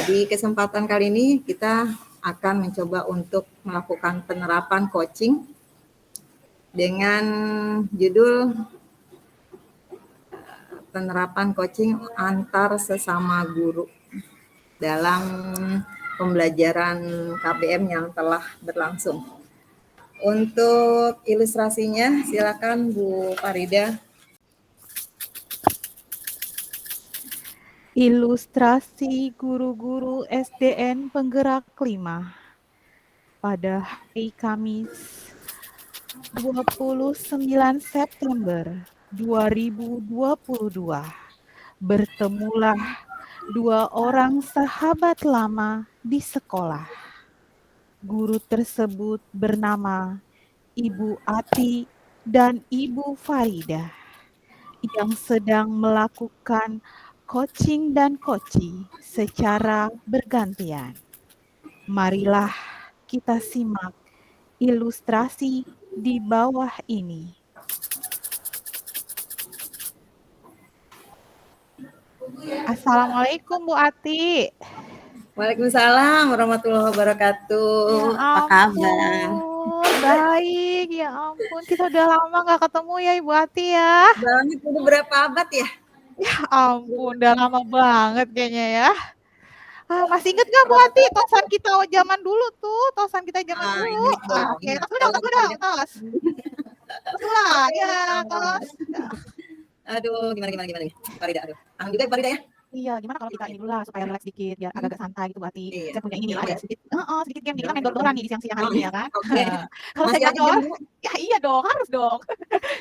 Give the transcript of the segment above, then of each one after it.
Di kesempatan kali ini kita akan mencoba untuk melakukan penerapan coaching dengan judul penerapan coaching antar sesama guru dalam pembelajaran KBM yang telah berlangsung. Untuk ilustrasinya, silakan Bu Farida. Ilustrasi guru-guru SDN Penggerak 5 pada hari Kamis 29 September 2022. Bertemulah dua orang sahabat lama di sekolah. Guru tersebut bernama Ibu Ati dan Ibu Farida yang sedang melakukan coaching dan coaching secara bergantian. Marilah kita simak ilustrasi di bawah ini. Assalamualaikum Bu Ati. Waalaikumsalam warahmatullahi wabarakatuh. Ya Apa kabar? ampun, baik. Ya ampun, kita udah lama nggak ketemu ya Ibu Ati ya. Banget, udah berapa abad ya? Ya ampun, udah lama banget kayaknya ya. Masih inget nggak Bu Ati tosan kita zaman dulu tuh, tosan kita zaman dulu. Ingat dong, Oke, ingat. tos dulu dong, tos. Tos ulang, ya tos. Aduh, gimana nih, Farida. Aduh, kangen juga Farida ya? Iya, gimana kalau kita ini dulu lah supaya relax dikit, biar agak-agak santai gitu Bu Ati. Iya. Saya punya ini Game ada ya? sedikit game nih, kita main dor-doran nih di siang-siang hari ini ya kan. Oke. Kalau saya Masih bilang aja dor, game dulu. ya iya dong, harus dong.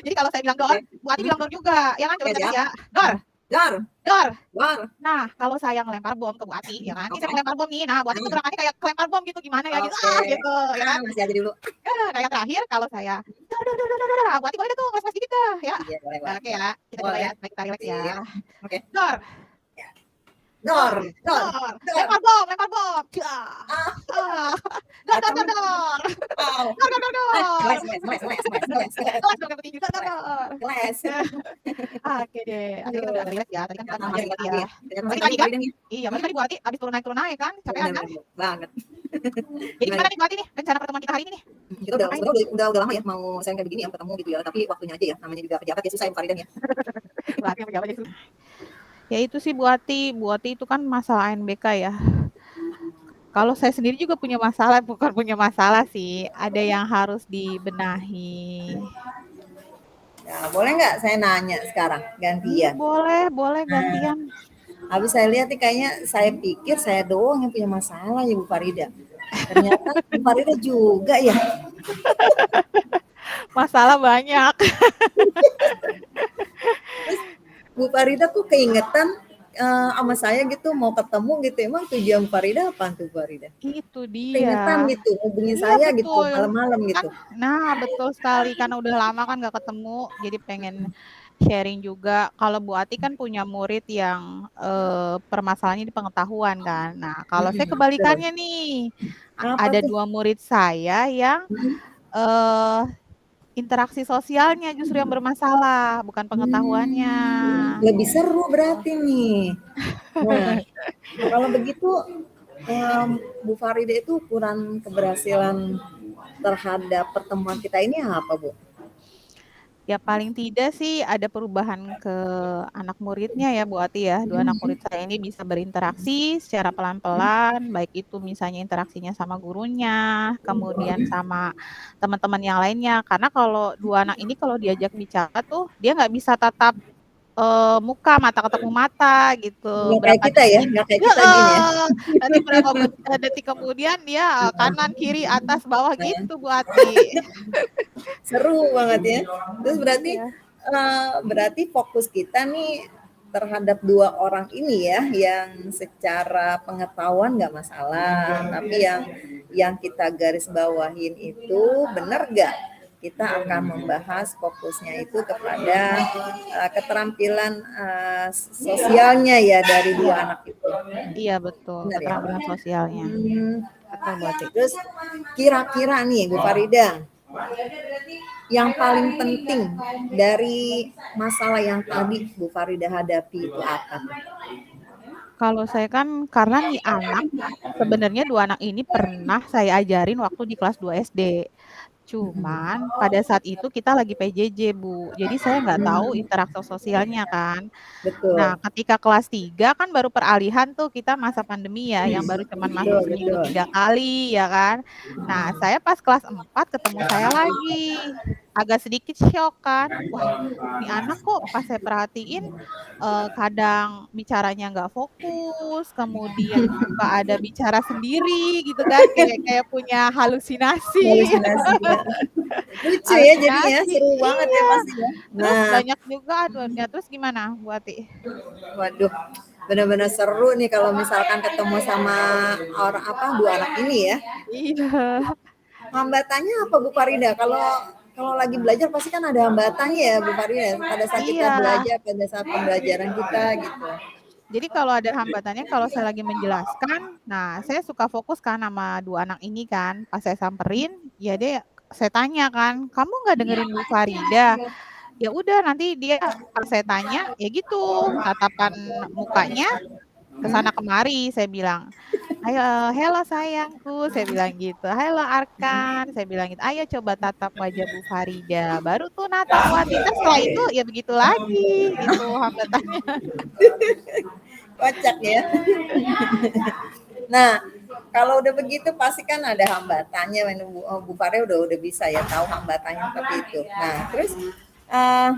Jadi kalau saya bilang dor, Bu Ati bilang dor juga. Ya kan, coba Oke, kita siap. ya. Dor, Dor, dor. dor. Nah, kalau saya ngelempar bom ke Bu Ati, ya kan? Ini saya Oke. mau lempar bom nih. Nah, Bu Ati tuh gerakannya kayak kelempar bom gitu, gimana ya gitu. Oke. Gitu, ya kan? Masih aja dulu. Nah, yang terakhir kalau saya dor dor dor dor dor. Bu Ati boleh deh tuh ngeles dikit dah, ya. Iya, boleh. Oke ya, kita coba ya, baik kita relax ya. Oke. Dor, Dor, dor, lempar bom. Dor, dor, dor, dor. Wow. Dor, dor, dor, dor. Kelas. Kelas dong yang penting juga, dor, dor. Kelas. Oke deh, akhirnya kita udah relax ya. Tadi kan kita Masih ngomongin ya. ya. Berarti tadi kan? Iya, berarti tadi Bu Ati habis turun naik kan? Capean kan? Banget. Jadi gimana nih Bu Ati nih rencana pertemuan kita hari ini nih? Kita udah lama ya mau sharing kayak begini ya, ketemu gitu ya, tapi waktunya aja ya, namanya juga pejabat ya susah ya Faridan ya. Bu Ati yang pejabat ya. Ya itu sih Bu Ati itu kan masalah ANBK ya. Kalau saya sendiri juga punya masalah, bukan punya masalah sih, ada yang harus dibenahi. Ya, boleh nggak saya nanya sekarang gantian? Boleh gantian. Habis saya lihat nih kayaknya saya pikir saya doang yang punya masalah ya Bu Farida. Ternyata Bu Farida juga ya. Masalah banyak. Terus Bu Farida tuh keingetan sama saya gitu mau ketemu gitu. Emang tujuan Bu Farida apa tuh Bu Farida? Itu Keingetan dia. gitu, hubungin Iya saya gitu betul. malam-malam Kan, gitu. nah betul sekali karena udah lama kan nggak ketemu, jadi pengen sharing juga. Kalau Bu Ati kan punya murid yang permasalahannya di pengetahuan kan. Nah kalau saya Betul. kebalikannya nih, Apa ada tuh? 2 murid saya yang eh, interaksi sosialnya justru yang bermasalah, bukan pengetahuannya. Lebih seru berarti nih. Nah, kalau begitu Bu Farida itu ukuran keberhasilan terhadap pertemuan kita ini apa, Bu? Ya paling tidak sih ada perubahan ke anak muridnya ya Bu Ati ya. 2 anak murid saya ini bisa berinteraksi secara pelan-pelan, baik itu misalnya interaksinya sama gurunya, kemudian sama teman-teman yang lainnya. Karena kalau 2 anak ini kalau diajak bicara tuh dia nggak bisa tatap muka, mata ketemu mata gitu. Nggak kayak Berapa kita ya, detik nggak kayak kita gini ya. heeh, nanti berapa detik kemudian dia kanan, kiri, atas, bawah gitu Bu Ati. Seru banget ya. Terus Iya. berarti fokus kita nih terhadap 2 orang ini ya, yang secara pengetahuan nggak masalah, tapi yang kita garis bawahin itu benar nggak kita akan membahas fokusnya itu kepada keterampilan sosialnya ya dari 2 anak itu. Iya betul, Benar ya? keterampilan sosialnya. Betul Bu Ati. Terus kira-kira nih Bu Farida, yang paling penting dari masalah yang tadi Bu Farida hadapi itu apa? Kalau saya kan karena nih anak, sebenarnya 2 anak ini pernah saya ajarin waktu di kelas 2 SD. Mhm. Cuman pada saat itu kita lagi PJJ, Bu. Jadi saya nggak tahu Mmm, interaksi sosialnya kan. Nah, betul. ketika kelas 3 kan baru peralihan tuh kita masa pandemi ya, yang baru cuman masuk Betul seminggu betul. 3 kali ya kan. Nah, saya pas kelas 4 ketemu saya lagi, agak sedikit syok kan. Wah, nih anak kok pas saya perhatiin, kadang bicaranya nggak fokus, kemudian suka ada bicara sendiri gitu kan, kayak kayak punya halusinasi. Halusinasi ya. Lucu ya jadinya, Halusinasi seru banget ya iya, pasti ya. terus Nah, banyak juga ya terus gimana Bu Ati? waduh, benar-benar seru nih kalau misalkan ketemu sama orang apa, 2 anak ini ya. Iya, Hambatannya apa Bu Farida? Kalau kalau lagi belajar pasti kan ada hambatannya ya Bu Farida, pada saat kita iya. belajar, pada saat pembelajaran kita gitu. Jadi kalau ada hambatannya kalau saya lagi menjelaskan, nah saya suka fokus kan sama 2 anak ini kan, pas saya samperin, ya saya tanya kan, "Kamu nggak dengerin Bu Farida?" Ya udah nanti dia pas saya tanya, ya gitu, tatapan mukanya ke sana kemari, saya bilang, "Ayo, hello sayangku," saya bilang gitu, "Halo Arkan," saya bilang gitu, "Ayo coba tatap wajah Bu Farida." Baru tuh natap Bu Ati, entar setelah itu ya begitu lagi, gitu hambatannya. Kocak ya. Nah, kalau udah begitu pasti kan ada hambatannya, Bu Farida udah bisa ya tahu hambatannya seperti itu. Nah, terus uh,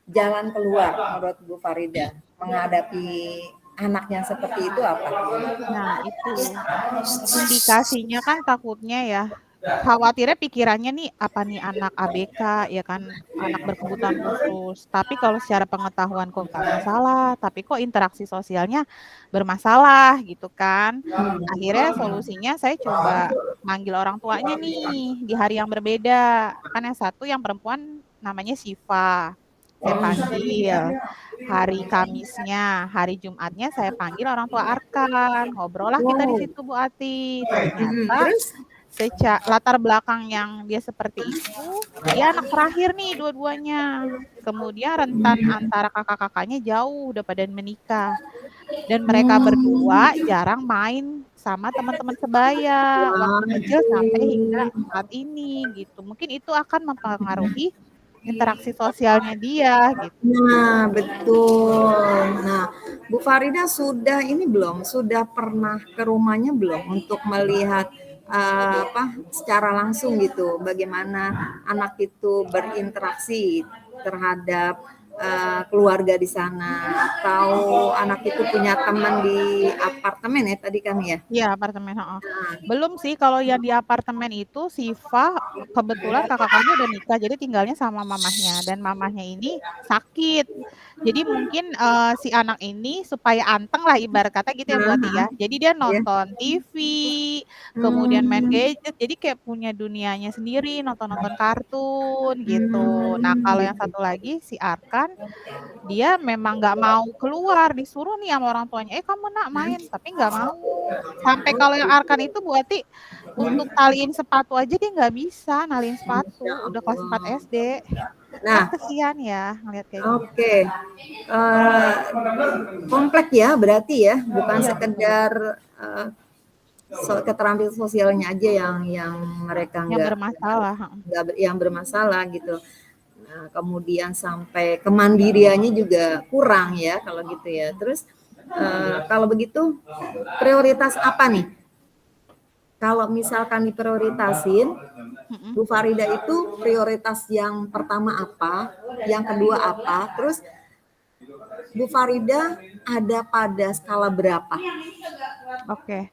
jalan keluar menurut Bu Farida menghadapi anak yang seperti itu apa? Nah itu, indikasinya kan takutnya ya, khawatirnya pikirannya nih, apa nih anak ABK ya kan, anak berkebutuhan khusus. Tapi kalau secara pengetahuan kok nggak masalah, tapi kok interaksi sosialnya bermasalah gitu kan. Akhirnya solusinya saya coba manggil orang tuanya nih di hari yang berbeda. Kan yang satu yang perempuan namanya Siva, saya panggil. Hari Kamisnya, hari Jumatnya saya panggil orang tua Arkan, ngobrol lah kita di Wow. situ Bu Ati. Mm-mm. Ternyata Terus latar belakang yang dia seperti itu, dia anak terakhir nih dua-duanya. Kemudian rentan antara kakak-kakaknya jauh, udah pada menikah. Dan mereka berdua hmm, jarang main sama teman-teman sebaya, waktu kecil sampai hingga waduh. saat ini gitu. Mungkin itu akan mempengaruhi interaksi sosialnya dia gitu. Nah, betul. Nah, Bu Farida sudah ini belum? Sudah pernah ke rumahnya belum untuk melihat apa secara langsung gitu bagaimana anak itu berinteraksi terhadap keluarga di sana atau anak itu punya teman di apartemen ya tadi kan ya? Iya, apartemen, heeh. Belum sih kalau yang di apartemen itu Siva kebetulan kakak-kakaknya udah nikah, jadi tinggalnya sama mamahnya dan mamahnya ini sakit. Jadi mungkin, si anak ini supaya anteng lah ibarat kata gitu ya, Bu Nah, Ati, ya. Jadi dia ya. nonton TV, kemudian main Hmm, gadget, jadi kayak punya dunianya sendiri, nonton-nonton kartun gitu. Nah, kalau yang gitu. satu lagi si Arkan dia memang nggak mau keluar, disuruh nih sama orang tuanya, "Eh, kamu Nak main," tapi nggak mau. Sampai kalau yang Arkan itu berarti untuk taliin sepatu aja dia nggak bisa naliin sepatu, Masya udah kelas 4 Allah. SD. Kan Nah, kesian ya ngelihat kayak gitu. oke. Komplek ya berarti ya, bukan Iya betul, sekedar keterampilan sosialnya aja yang mereka yang bermasalah, heeh. nggak yang bermasalah gitu. Nah, kemudian sampai kemandiriannya juga kurang ya kalau gitu ya. Terus kalau begitu prioritas apa nih? Kalau misalkan diprioritasin, Mhm. Bu Farida itu prioritas yang pertama apa, yang kedua apa, terus Bu Farida ada pada skala berapa? Oke.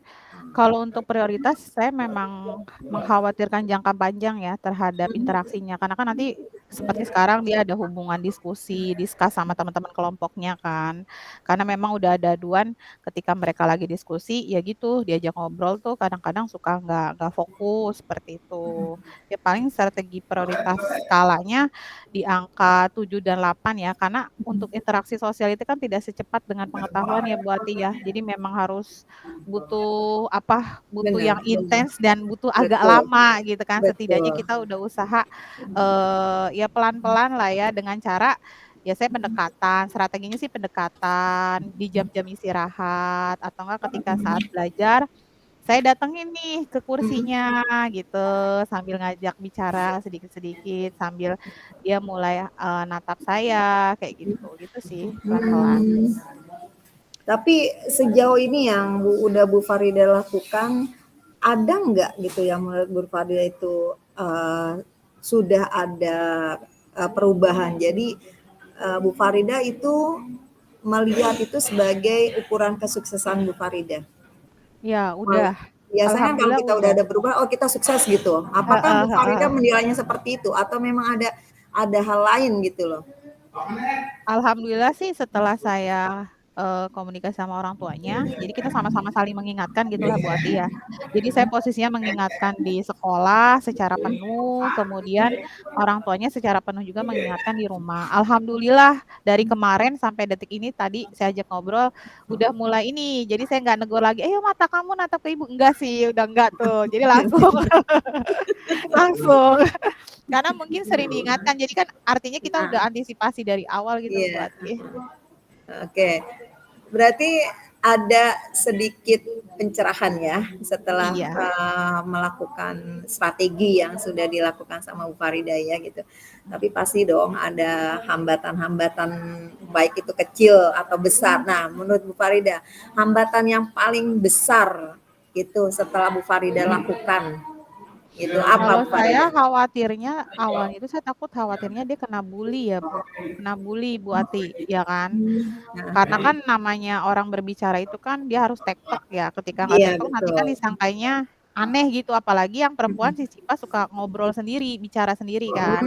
Kalau untuk prioritas saya memang mengkhawatirkan jangka panjang ya terhadap interaksinya, karena kan nanti seperti sekarang dia ada hubungan diskusi, diskus sama teman-teman kelompoknya kan. Karena memang udah ada aduan ketika mereka lagi diskusi, ya gitu diajak ngobrol tuh kadang-kadang suka nggak fokus seperti itu. Ya paling strategi prioritas skalanya di angka 7 dan 8 ya, karena untuk interaksi sosial itu kan tidak secepat dengan pengetahuan ya Bu Ati ya. Jadi memang harus butuh Benar, yang benar. intens dan butuh agak Betul, lama gitu kan, setidaknya betul. kita udah usaha, ya pelan-pelan lah ya dengan cara, Ya saya pendekatan, strateginya sih pendekatan di jam-jam istirahat atau enggak ketika saat belajar, saya datengin nih ke kursinya gitu, sambil ngajak bicara sedikit-sedikit, sambil dia mulai, natap saya kayak gitu, gitu sih pelan-pelan. Tapi sejauh ini yang udah Bu Farida lakukan, ada nggak gitu yang menurut Bu Farida itu sudah ada perubahan? Jadi Bu Farida itu melihat itu sebagai ukuran kesuksesan Bu Farida. Ya udah, Biasanya kan kalau alhamdulillah kita udah udah. ada perubahan, oh kita sukses gitu. Apakah Heeh Bu Farida heeh. menilainya seperti itu atau memang ada hal lain gitu loh? Alhamdulillah sih setelah saya, komunikasi sama orang tuanya, jadi kita sama-sama saling mengingatkan gitulah Bu Ati ya. Jadi saya posisinya mengingatkan di sekolah secara penuh, kemudian orang tuanya secara penuh juga mengingatkan di rumah. Alhamdulillah dari kemarin sampai detik ini tadi saya ajak ngobrol, udah mulai ini, jadi saya nggak negur lagi, "Ayo mata kamu natap ke ibu." Enggak sih, udah enggak tuh. Jadi langsung langsung. Karena mungkin sering diingatkan, jadi kan artinya kita Nah, udah antisipasi dari awal gitu loh Bu iya. Ati. Oke, berarti ada sedikit pencerahan ya setelah Iya, melakukan strategi yang sudah dilakukan sama Bu Farida ya gitu. Tapi pasti dong ada hambatan-hambatan baik itu kecil atau besar. Nah, menurut Bu Farida, hambatan yang paling besar itu setelah Bu Farida lakukan itu apa kalau Bu saya Farida? khawatirnya awalnya itu saya takut khawatirnya dia kena bully ya Bu, kena bully Bu Ati, ya kan? Karena Nah, kan namanya orang berbicara itu kan dia harus tektok ya, ketika nggak iya tektok nanti kan betul. disangkanya aneh gitu, apalagi yang perempuan si Cipa suka ngobrol sendiri, bicara sendiri kan.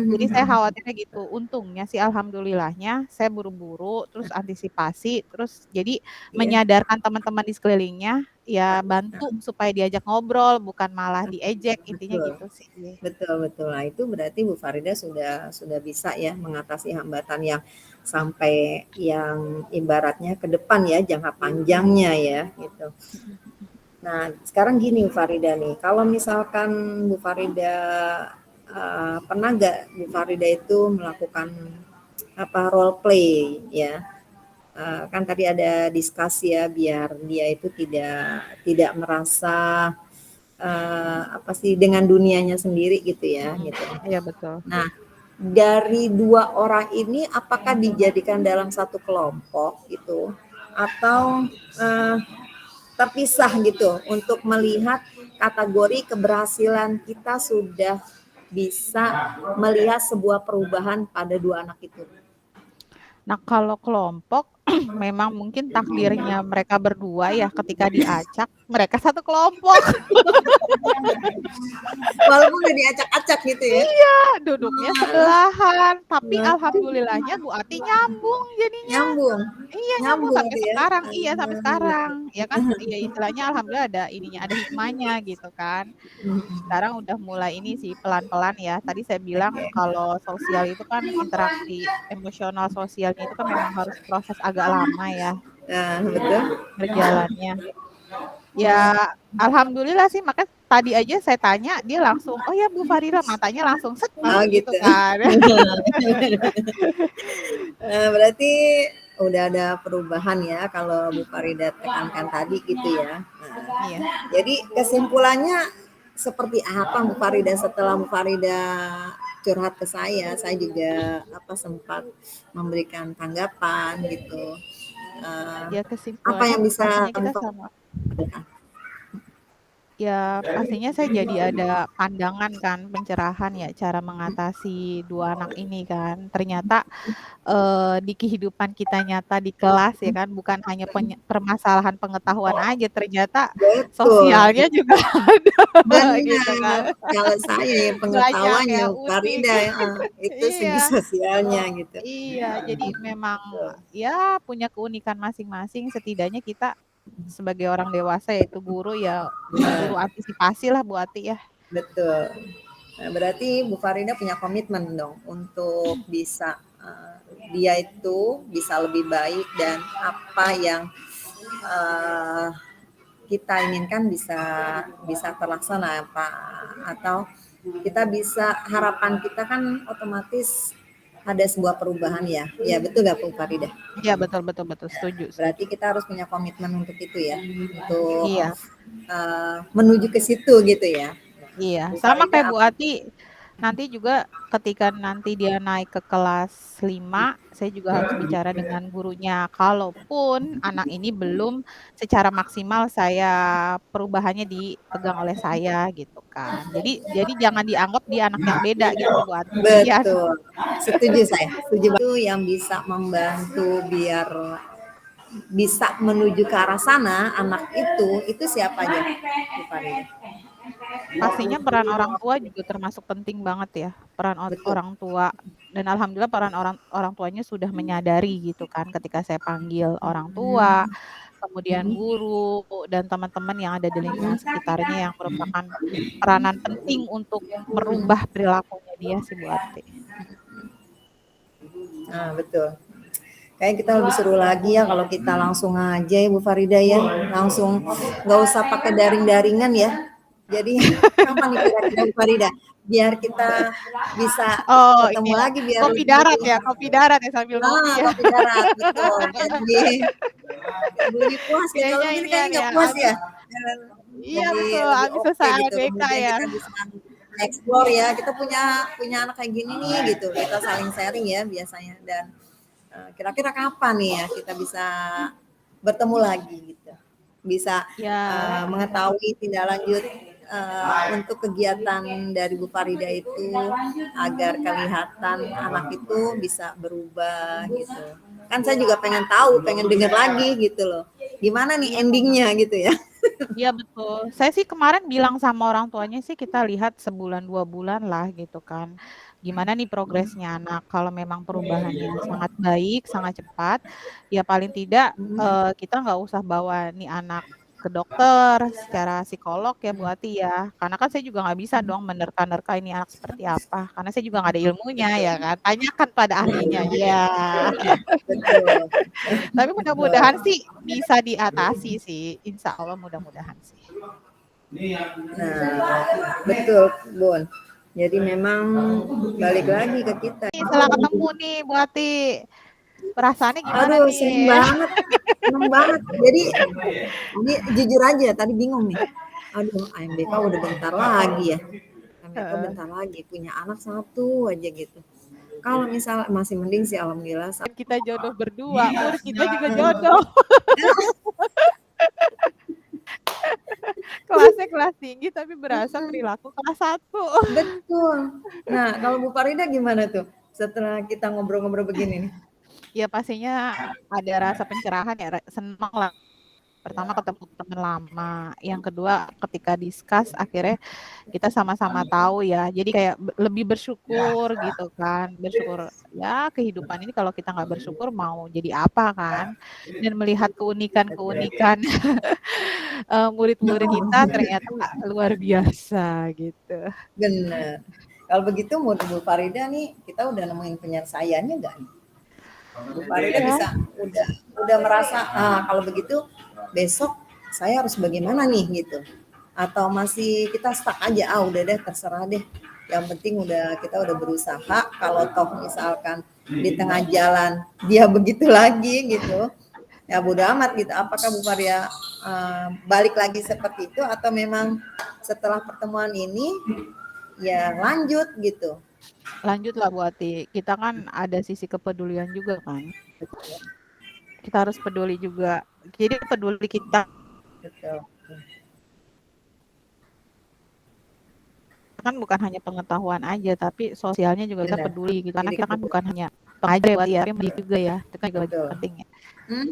Jadi saya Hmm. khawatirnya gitu. Untungnya sih alhamdulillahnya saya buru-buru, terus antisipasi, terus jadi Iya. menyadarkan teman-teman di sekelilingnya, ya bantu supaya diajak ngobrol, bukan malah diejek, intinya Betul, gitu sih. betul betul. Nah, itu berarti Bu Farida sudah bisa ya mengatasi hambatan yang sampai yang ibaratnya ke depan ya, jangka panjangnya ya, gitu. Nah, sekarang gini Bu Farida nih, kalau misalkan Bu Farida pernah nggak Bu Farida itu melakukan apa role play ya? Kan tadi ada diskusi ya biar dia itu tidak merasa apa sih dengan dunianya sendiri gitu ya Mhm, gitu. iya betul. Nah, dari dua orang ini apakah dijadikan dalam satu kelompok gitu atau eh, terpisah gitu untuk melihat kategori keberhasilan kita sudah bisa melihat sebuah perubahan pada dua anak itu. Nah, kalau kelompok memang mungkin takdirnya mereka berdua ya ketika diacak, mereka satu kelompok. Walaupun udah diacak-acak gitu ya. Iya, duduknya sebelahan, tapi alhamdulillahnya Bu Ati nyambung jadinya. Nyambung, Iya nyambung nyambung sampai itu ya. sekarang, iya sampai sekarang. Ya kan, ya istilahnya alhamdulillah ada ininya, ada hikmahnya gitu kan. Sekarang udah mulai ini sih pelan-pelan ya. Tadi saya bilang kalau sosial itu kan interaksi emosional sosialnya itu kan memang harus proses agak lama ya Nah, betul. berjalannya. Ya alhamdulillah sih makanya tadi aja saya tanya dia langsung, "Oh ya Bu Farira," matanya langsung set Oh masuk gitu gitu. kan. Berarti udah ada perubahan ya kalau Bu Farida tekankan tadi gitu ya. Iya. Jadi kesimpulannya seperti apa Bu Farida setelah Bu Farida curhat ke saya juga apa sempat memberikan tanggapan gitu. Eh, Ya apa kesimpulannya yang bisa pastinya Bu kita Farida sama. lakukan? Ya, pastinya saya jadi ada pandangan kan, pencerahan ya, cara mengatasi 2 anak ini kan. Ternyata, di kehidupan kita nyata di kelas ya kan, bukan hanya permasalahan pengetahuan aja, ternyata Betul. sosialnya juga ada gitu Benar, kan. kalau saya ya Banyak pengetahuannya ya, Bu unik. Farida ya, itu segi Iya sosialnya gitu. iya, jadi memang ya punya keunikan masing-masing, setidaknya kita sebagai orang dewasa yaitu guru ya, guru Nah, antisipasi lah Bu Ati ya. betul. Nah, berarti Bu Farida punya komitmen dong untuk bisa dia itu bisa lebih baik dan apa yang eh, kita inginkan bisa bisa terlaksana Pak atau kita bisa harapan kita kan otomatis ada sebuah perubahan ya. Ya betul nggak Bu Farida? Iya, betul betul betul, setuju setuju. Berarti kita harus punya komitmen untuk itu ya, untuk Iya. menuju ke situ gitu ya. Iya, Bu sama Farida kayak Bu apa? Ati, nanti juga ketika nanti dia naik ke kelas 5, saya juga harus bicara dengan gurunya. Kalaupun anak ini belum secara maksimal perubahannya dipegang oleh saya gitu kan. Jadi jangan dianggap dia anak yang beda gitu Bu Ati, kasihan. Betul, setuju saya. Setuju itu yang bisa membantu biar bisa menuju ke arah sana anak itu siapa aja Bu Farida? Pastinya peran orang tua juga termasuk penting banget ya, peran Betul. orang tua. Dan alhamdulillah peran orang orang tuanya sudah menyadari gitu kan ketika saya panggil orang tua, kemudian guru dan teman-teman yang ada di lingkungan sekitarnya yang merupakan peranan penting untuk merubah perilakunya dia sih Bu Ati. Nah, betul. Kayak kita lebih seru lagi ya kalau kita langsung aja ya Bu Farida ya, langsung nggak usah pakai daring-daringan ya. Jadi kapan nih kira-kira Bu Farida? Biar kita bisa Oh ketemu ini ya, lagi biar kopi darat ya sambil ngopi ya. kopi darat betul. Jadi lebih puas ya. Kalau Kayaknya gini kayaknya inian ya, nggak puas ya. iya Lebih betul, lebih habis oke selesai gitu. ABK Kemudian ya. kita bisa explore ya. Kita punya anak kayak gini nih gitu. Kita saling sharing ya biasanya dan kira-kira kapan nih ya kita bisa bertemu lagi gitu, bisa Ya, mengetahui tindak lanjut untuk kegiatan dari Bu Farida itu agar kelihatan anak itu bisa berubah gitu. Kan saya juga pengen tahu, pengen denger lagi gitu loh. Gimana nih iya. endingnya gitu ya? Iya betul. Saya sih kemarin bilang sama orang tuanya sih kita lihat sebulan 2 bulan lah gitu kan. Gimana nih progresnya anak. Kalau memang perubahannya sangat baik, sangat cepat, ya paling tidak kita nggak usah bawa nih anak ke dokter secara psikolog ya Bu Ati ya. Karena kan saya juga nggak bisa dong menerka-nerka ini anak seperti apa. Karena saya juga nggak ada ilmunya ya Betul, kan. Tanyakan pada ahlinya. Ya. betul, Tapi betul. mudah-mudahan sih bisa diatasi sih. Insya Allah mudah-mudahan sih. Nah, betul, Bun. Jadi memang balik lagi ke kita. Nih, setelah ketemu nih Bu Ati, perasaannya gimana Aduh, seneng nih? banget, seneng banget. Jadi ini jujur aja tadi bingung nih. Aduh, AMBK udah bentar lagi ya. AMBK Heeh. bentar lagi punya anak satu aja gitu. Kalau misal masih mending sih alhamdulillah. Kita jodoh berdua, murid kita juga jodoh. Kelasnya kelas tinggi tapi berasa perilaku kelas 1. Betul. Nah, kalau Bu Farida gimana tuh? Setelah kita ngobrol-ngobrol begini nih. Ya pastinya ada rasa pencerahan ya, senang lah. Pertama ketemu teman lama, yang kedua ketika discuss akhirnya kita sama-sama tahu ya. Jadi kayak lebih bersyukur gitu kan. Bersyukur ya kehidupan ini kalau kita nggak bersyukur mau jadi apa kan. Dan melihat keunikan-keunikan murid-murid kita ternyata luar biasa gitu. Bener. Kalau begitu menurut Bu Farida nih, kita udah nemuin penyelesaiannya nggak nih? Bu Farida Ya, bisa udah merasa, kalau begitu besok saya harus bagaimana nih gitu? Atau masih kita stuck aja, udah deh terserah deh. Yang penting kita udah berusaha. Kalau toh misalkan di tengah jalan dia begitu lagi gitu, ya bodo amat gitu. Apakah Bu Farida balik lagi seperti itu atau memang setelah pertemuan ini ya lanjut gitu? lanjut lah Bu Ati. Kita kan ada sisi kepedulian juga kan. Kita harus peduli juga. Jadi peduli kita Betul. kan bukan hanya pengetahuan aja, tapi sosialnya juga kita Benar. peduli gitu. Karena Jadi kita kan bukan kebetulan. hanya pengajar ya, tapi mendidik juga ya. Itu kan juga Betul. penting ya. Hmm?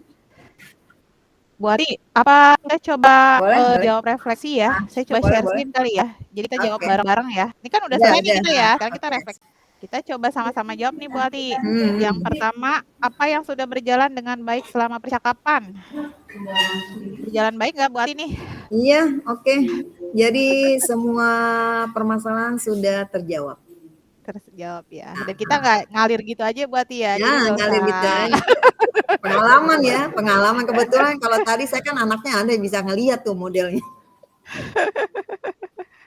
Bu Ati, apa kita coba Boleh, boleh. jawab refleksi ya? Saya coba Boleh, share boleh. screen kali ya. Jadi kita jawab Oke. bareng-bareng ya. Ini kan udah selesai nih Udah. kita ya. Nah, Sekarang kita oke. refleksi. Kita coba sama-sama jawab nih Bu Ati. Yang Hmm. pertama, apa yang sudah berjalan dengan baik selama percakapan? Berjalan baik nggak Bu Ati nih? Iya, oke. Jadi semua permasalahan sudah terjawab. Terjawab ya. Dan kita nggak ngalir gitu aja Bu Ati ya. Ya, Jadi nggak usah. ngalir gitu aja. Pengalaman ya, pengalaman. Kebetulan kalau tadi saya kan anaknya ada yang bisa ngeliat tuh modelnya.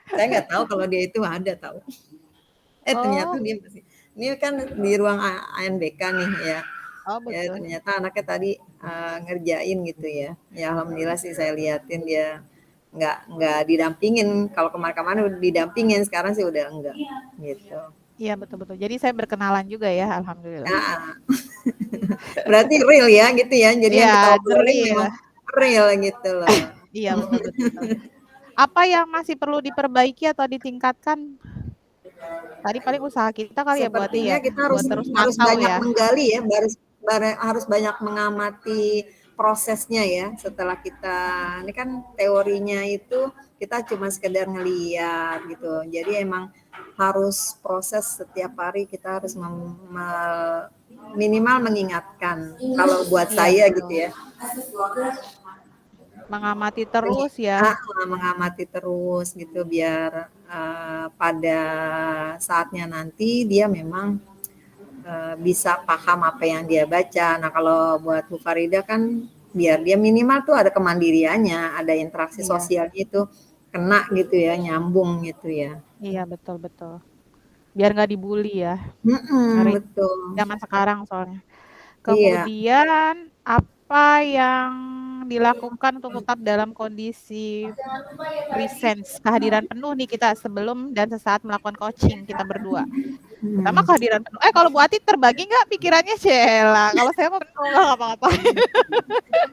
Saya nggak tahu kalau dia itu ada tahu. Ternyata Oh, dia masih. ini kan di ruang ANBK nih ya. Oh Ya betul. ternyata anaknya tadi ngerjain gitu ya. Ya alhamdulillah sih saya liatin dia nggak didampingin. Kalau kemarin-kemarin udah didampingin, sekarang sih udah enggak gitu. Iya betul-betul. Jadi saya berkenalan juga ya, alhamdulillah. Nah, berarti real ya gitu ya. Jadi Iya, yang kita obrolin real. memang real gitu loh. Iya betul-betul. Apa yang masih perlu diperbaiki atau ditingkatkan? Tadi paling usaha kita kali ya buat Sepertinya ya, kita buat harus terus harus mantau banyak ya. menggali ya, harus banyak mengamati prosesnya ya. Setelah kita ini kan teorinya itu kita cuma sekedar ngeliat gitu. Jadi emang harus proses setiap hari kita harus minimal mengingatkan. Kalau buat Iya saya gitu betul. ya. Mengamati terus ya. Mengamati terus gitu biar pada saatnya nanti dia memang bisa paham apa yang dia baca. Nah kalau buat Bu Farida kan biar dia minimal tuh ada kemandiriannya, ada interaksi Iya, sosial itu kena gitu ya, nyambung gitu ya. iya betul-betul. Biar nggak dibully ya. Mm-mm, Ngeri betul. zaman sekarang soalnya. Iya. Kemudian apa yang dilakukan untuk tetap dalam kondisi presence, kehadiran penuh nih kita sebelum dan sesaat melakukan coaching kita berdua. Pertama Hmm. kehadiran penuh. Kalau Bu Ati terbagi nggak pikirannya Sheila? Kalau saya mau penuh nggak apa-ngapain.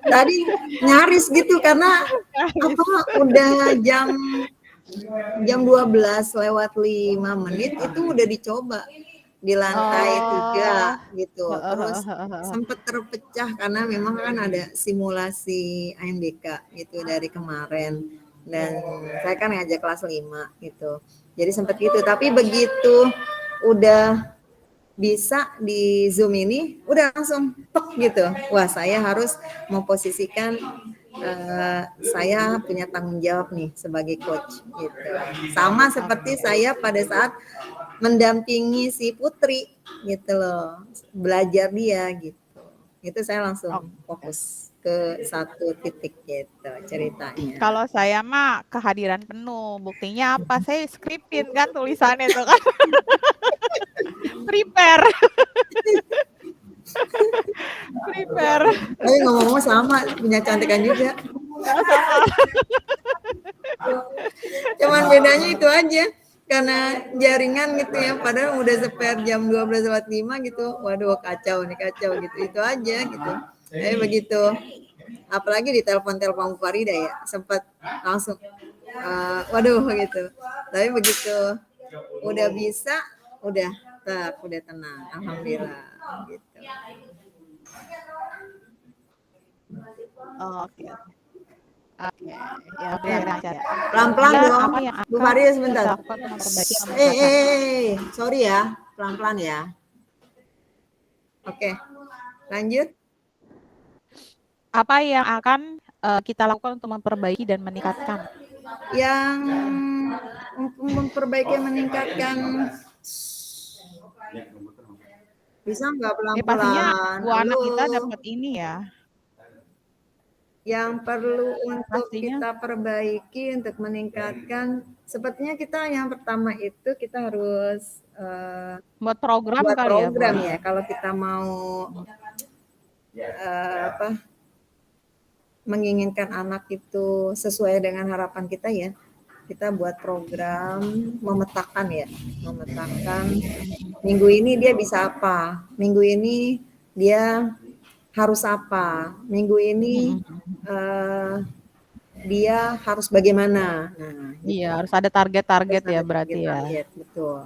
Tadi nyaris gitu karena apa udah jam 12 lewat 5 menit itu udah dicoba di lantai 3 Oh, gitu. Terus sempat terpecah karena memang kan ada simulasi AMDK gitu dari kemarin dan saya kan ngajak kelas 5 gitu. Jadi sempat gitu, tapi begitu udah bisa di Zoom ini udah langsung tek gitu. Wah, saya harus memposisikan saya punya tanggung jawab nih sebagai coach gitu. Sama seperti oke. saya pada saat mendampingi si Putri gitu loh, belajar dia gitu. Itu saya langsung Oke. fokus ke satu titik gitu ceritanya. Kalau saya mah kehadiran penuh. Buktinya apa? Saya skripin kan tulisannya tuh kan. Prepare. Prepare. Tapi ngomong-ngomong sama, punya cantikan juga. Sama. Cuman bedanya itu aja. Karena jaringan gitu ya, padahal udah spare jam 12:05 gitu. Waduh, kacau nih, kacau gitu. Itu aja gitu. Tapi begitu, apalagi di telepon-telepon Farida ya, sempat langsung, waduh gitu. Tapi begitu udah bisa, udah tenang. Alhamdulillah gitu. Oke. Oke. Ya, benar lancar ya. Pelan-pelan Kemudian dong. apa yang Bu akan Farida sebentar. kita lakukan untuk memperbaiki atau meningkatkan? Sorry ya. Pelan-pelan ya. Oke, lanjut. Apa yang akan kita lakukan untuk memperbaiki dan meningkatkan? Yang memperbaiki meningkatkan bisa nggak Pastinya pelan-pelan? 2 anak Halo. kita dapat ini ya. Yang perlu untuk Pastinya kita perbaiki untuk meningkatkan, sepertinya kita yang pertama itu kita harus buat program buat kali ya, Bu program ya. Ati? Kalau kita mau apa menginginkan anak itu sesuai dengan harapan kita ya, kita buat program, memetakan ya, memetakan minggu ini dia bisa apa, minggu ini dia harus apa, minggu ini dia harus bagaimana. Nah, Iya, gitu. harus ada Harus target-target ya ada berarti ya. target, betul.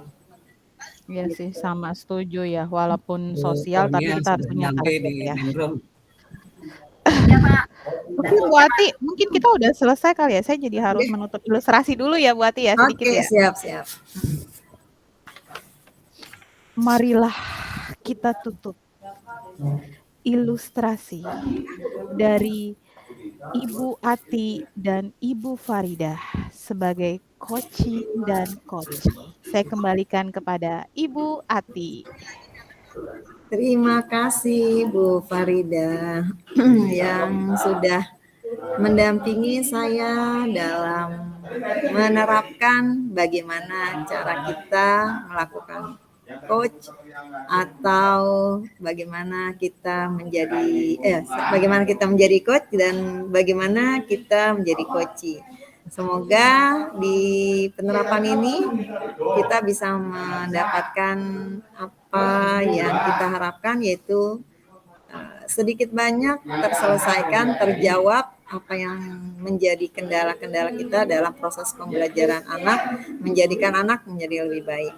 Iya sih, Gitu. sama setuju ya. Walaupun sosial tapi Soalnya kita harus sudah punya nyampe target di ya. main room. Oke, Bu Ati, mungkin kita udah selesai kali ya. Saya jadi harus Oke, menutup ilustrasi dulu ya, Bu Ati ya, sedikit oke, ya. siap. Marilah kita tutup ilustrasi dari Ibu Ati dan Ibu Farida sebagai coaching dan coach. Saya kembalikan kepada Ibu Ati. Terima kasih Bu Farida yang sudah mendampingi saya dalam menerapkan bagaimana cara kita melakukan coach, atau bagaimana kita menjadi coach dan bagaimana kita menjadi coachee. Semoga di penerapan ini kita bisa mendapatkan apa yang kita harapkan, yaitu sedikit banyak terselesaikan, terjawab apa yang menjadi kendala-kendala kita dalam proses pembelajaran anak, menjadikan anak menjadi lebih baik.